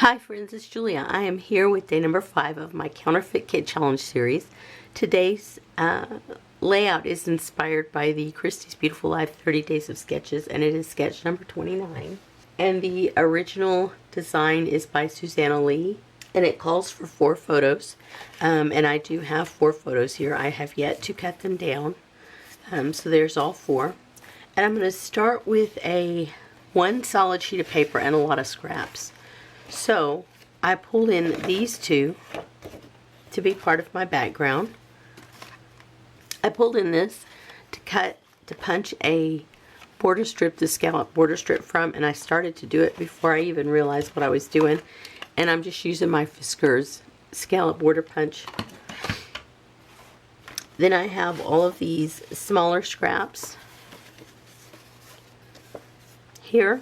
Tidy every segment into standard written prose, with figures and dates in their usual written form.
Hi friends, it's Julia. I am here with day number 5 of my Counterfeit Kit Challenge series. Today's layout is inspired by the Christie's Beautiful Life 30 Days of Sketches, and it is sketch number 29. And the original design is by Susanna Lee, and it calls for 4 photos. And I do have 4 photos here. I have yet to cut them down. So there's all 4. And I'm going to start with one solid sheet of paper and a lot of scraps. So I pulled in these 2 to be part of my background. I pulled in this to punch a border strip, the scallop border strip from, and I started to do it before I even realized what I was doing. And I'm just using my Fiskars scallop border punch. Then I have all of these smaller scraps here.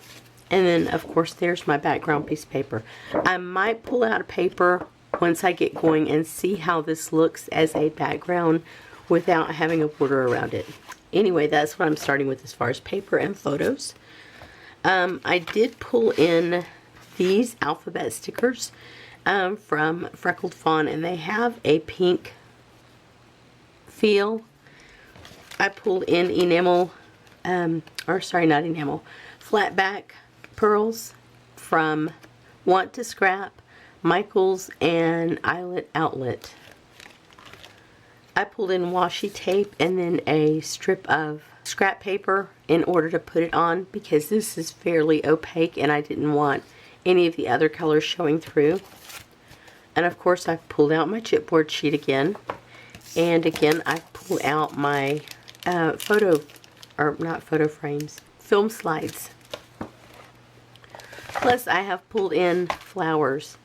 And then, of course, there's my background piece of paper. I might pull out a paper once I get going and see how this looks as a background without having a border around it. Anyway, that's what I'm starting with as far as paper and photos. I did pull in these alphabet stickers from Freckled Fawn, and they have a pink feel. I pulled in enamel, not enamel, flat back pearls from Want to Scrap, Michaels, and Eyelet Outlet. I pulled in washi tape and then a strip of scrap paper in order to put it on because this is fairly opaque and I didn't want any of the other colors showing through. And of course I pulled out my chipboard sheet again, and again I pulled out my film slides. Plus I have pulled in flowers.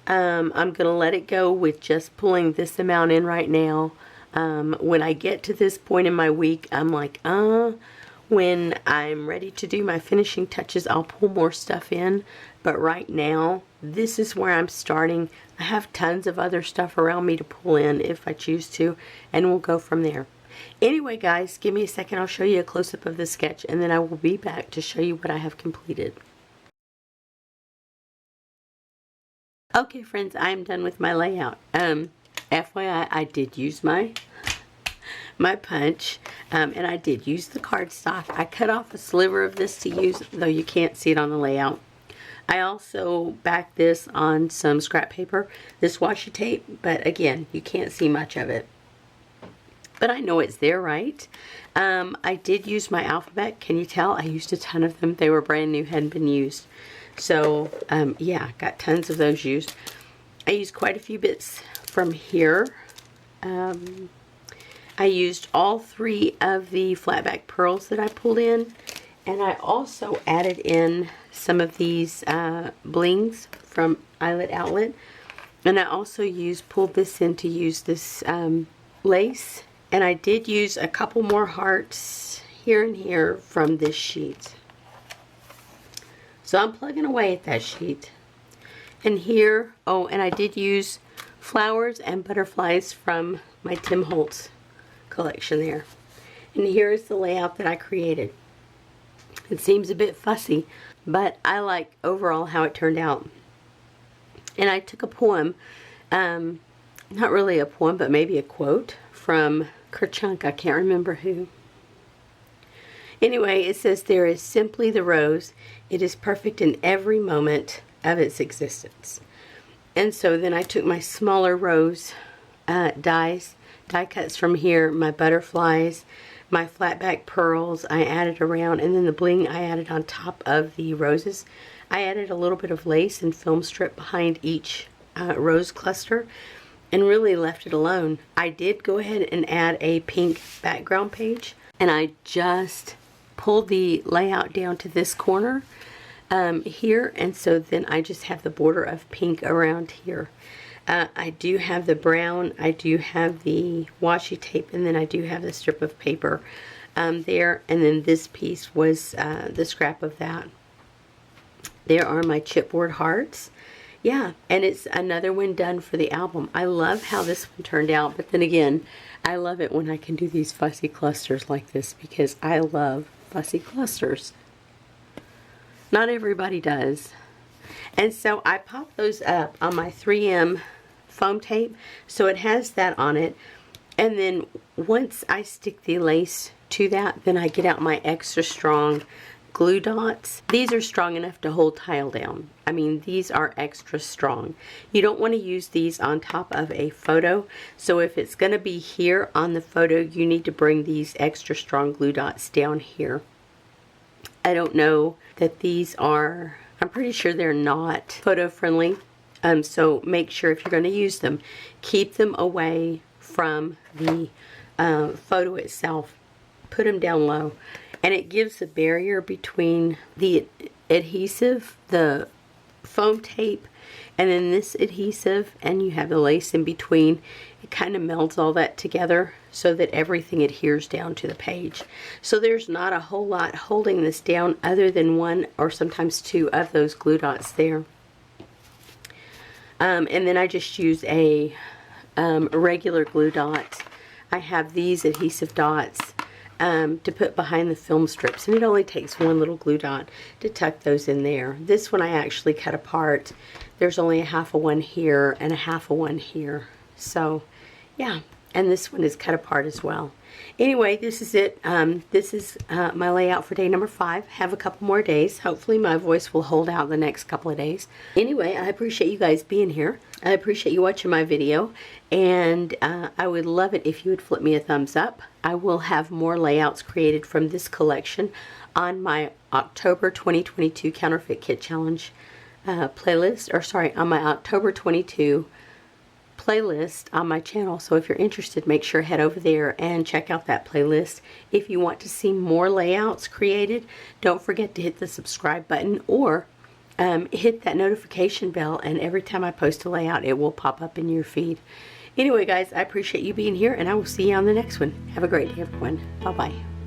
I'm going to let it go with just pulling this amount in right now. When I get to this point in my week, I'm like, when I'm ready to do my finishing touches, I'll pull more stuff in. But right now, this is where I'm starting. I have tons of other stuff around me to pull in if I choose to, and we'll go from there. Anyway, guys, give me a second. I'll show you a close-up of the sketch, and then I will be back to show you what I have completed. Okay, friends, I'm done with my layout. FYI, I did use my punch, and I did use the cardstock. I cut off a sliver of this to use, though you can't see it on the layout. I also backed this on some scrap paper, this washi tape, but again, you can't see much of it. But I know it's there, right? I did use my alphabet. Can you tell? I used a ton of them. They were brand new, hadn't been used. So, yeah, got tons of those used. I used quite a few bits from here. I used all 3 of the flatback pearls that I pulled in. And I also added in some of these blings from Eyelet Outlet. And I also pulled this in to use this lace. And I did use a couple more hearts here and here from this sheet. So I'm plugging away at that sheet. And here, and I did use flowers and butterflies from my Tim Holtz collection there. And here is the layout that I created. It seems a bit fussy, but I like overall how it turned out. And I took a poem, not really a poem, but maybe a quote from Kerchunk, I can't remember who. Anyway, it says, "There is simply the rose. It is perfect in every moment of its existence." And so then I took my smaller rose die cuts from here, my butterflies, my flatback pearls I added around, and then the bling I added on top of the roses. I added a little bit of lace and film strip behind each rose cluster and really left it alone. I did go ahead and add a pink background page, and I just pulled the layout down to this corner here, and so then I just have the border of pink around here. I do have the brown, I do have the washi tape, and then I do have the strip of paper there, and then this piece was the scrap of that. There are my chipboard hearts. Yeah, and it's another one done for the album. I love how this one turned out, but then again, I love it when I can do these fussy clusters like this because I love fussy clusters. Not everybody does. And so I pop those up on my 3M foam tape, so it has that on it. And then once I stick the lace to that, then I get out my extra strong glue dots. These are strong enough to hold tile down. I mean, these are extra strong. You don't want to use these on top of a photo. So if it's going to be here on the photo, you need to bring these extra strong glue dots down here. I don't know that these are, I'm pretty sure they're not photo friendly. So make sure if you're going to use them, keep them away from the photo itself. Put them down low. And it gives a barrier between the adhesive, the foam tape, and then this adhesive, and you have the lace in between. It kind of melds all that together so that everything adheres down to the page. So there's not a whole lot holding this down other than one or sometimes two of those glue dots there. And then I just use a regular glue dot. I have these adhesive dots to put behind the film strips, and it only takes one little glue dot to tuck those in there. This one I actually cut apart. There's only a half of one here and a half of one here. So yeah, and this one is cut apart as well. Anyway, this is it. This is my layout for day number 5. Have a couple more days. Hopefully my voice will hold out the next couple of days. Anyway, I appreciate you guys being here. I appreciate you watching my video, and I would love it if you would flip me a thumbs up. I will have more layouts created from this collection on my October 2022 Counterfeit Kit Challenge playlist, or sorry, on my October 22 playlist on my channel. So if you're interested, make sure head over there and check out that playlist. If you want to see more layouts created, don't forget to hit the subscribe button, or hit that notification bell, and every time I post a layout, it will pop up in your feed. Anyway, guys, I appreciate you being here, and I will see you on the next one. Have a great day, everyone. Bye-bye.